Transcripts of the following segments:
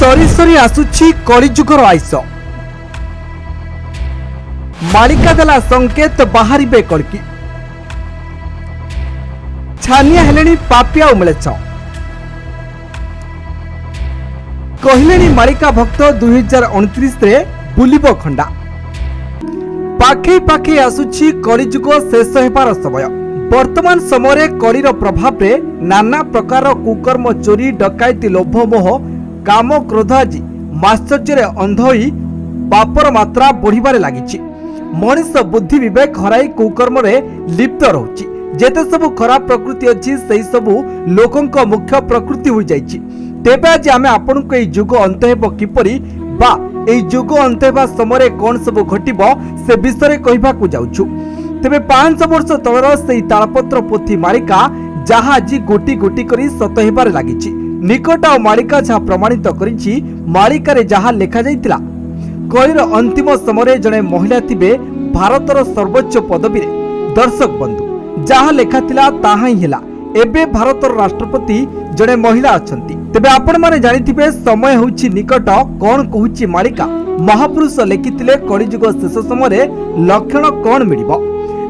सरी सरी आसुछि कलिजुगर आइस मालिका देला संकेत बाहरिबे कल्कि छानिया हेलेनी पापिया उमलेच कहलेनी मालिका भक्त 2029 रे बुलिबो खंडा पाखे पाखे आसुछि कलिजुग शेष हेबार समय। वर्तमान समय कलिर प्रभाव रे नाना प्रकार कुकर्म चोरी डकायती लोभ मोह काम क्रोध आज माश्चर्य अंध होई पापर मात्रा बढ़िबारे लागिछि। मनीष बुद्धि विवेक हराई कुकर्म रे लिप्त रहुछि। जेते सबु खराब प्रकृति अछि सेही सबु लोकंक मुख्य प्रकृति होई जाइछि। तेबे आज आमे आपनक एई जुग अंत हेबो किपरि बा एई जुग अंत हेबा समय कोन सबु घटिबो से विषय कहिबाकू जाउछु। तेबे 500 वर्ष तलर सेई तालपत्र पोथी मालिका जहा आज गोटी गोटी करी सत हेबारे लागिछि। निकट और मालिका जहा प्रमाणित करिछि मालिका रे जहा लेखा जाइतिला कलिर अंतिम समय जने महिला थिबे भारतर सर्वोच्च पदवी रे। दर्शक बंधु जहा लेखा थिला ताहा ही हेला। एबे भारतर राष्ट्रपति जने महिला अछंती। तेबे आपण माने जानिथिबे समय होछि निकट कोन कहूछि मालिका महापुरुष लेखिथिले कलिजुग शेष समय लक्षण कोन मिलिबो।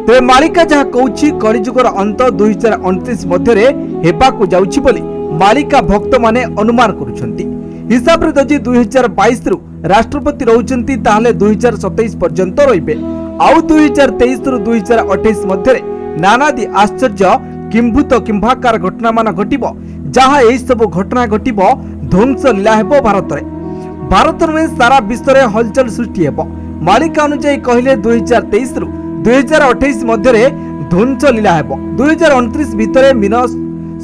तेबे मालिका जहा कहूछि कलिजुगर अंत 2029 मध्य रे हेबाकू जाउछि बोली मालिका भक्त माने अनुमान करुछंती। हिसाब रे जदि 2022 रु राष्ट्रपति रहउछंती ताहले 2027 पर्यंत रहिबे। आउ 2023 रु 2028 मध्य रे नानादी आश्चर्य किंभूत किंभाकार घटना मान घटिबो। जहा एई सब घटना घटिबो ध्वंस लीला हेबो भारत रे। भारत में सारा विश्व रे हलचल सृष्टि हेबो। मालिका अनुसार कहले 2023 रु 2028 मध्य रे ध्वंस लीला हेबो। 2029 भितरे मीन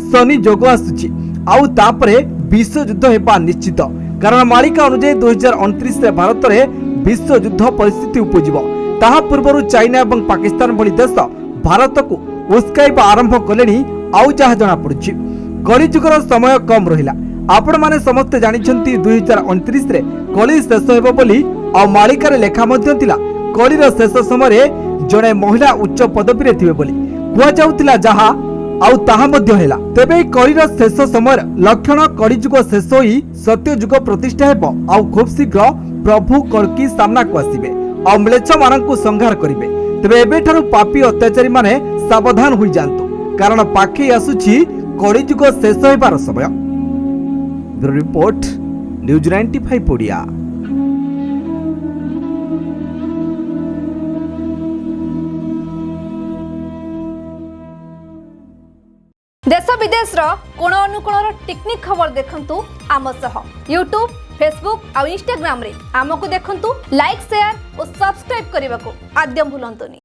शनि जोग आसुछि आउ तापरे विश्व युद्ध हेबा निश्चित। कारण मालिका अनुसार 2029 रे भारत रे विश्व युद्ध परिस्थिति उपजिबो। ताहा पूर्वरु चाइना एवं पाकिस्तान भली देश भारत को उस्काइबा आरंभ कलेनी आउ जहा जणा पड़ुछि। कलिजुगर समय कम रहिला। आपण माने समस्त जानिछंती 2029 रे कलि शेष हेबो बोली आ मालिका रे लेखा मध्य थिला कलिर शेष समय रे जणे महिला उच्च पदवी रे थिबे बोली कुआ जाउतिला जहा आउ ताहा मध्य हेला। तेबे कलिर शेष समय लक्षण कलिजुग शेष होई सत्य जुग प्रतिष्ठा हेबो। आउ खूब शीघ्र प्रभु कल्कि सामना को आसीबे आ म्लेच्छ माननकु संहार करिवे। तेबे एबेठारु पापी अत्याचारी माने सावधान होई जांतु कारण पाखे आसुछि कलिजुग शेष हेबार समय। Bureau report news 95 Odia. देश विदेश कोण अनुकोण टेक्निक खबर देखंतु आम सह यूट्यूब फेसबुक और इंस्टाग्राम रे आमको देखंतु लाइक शेयर और सब्सक्राइब करने को आद्य भूलंतुनी।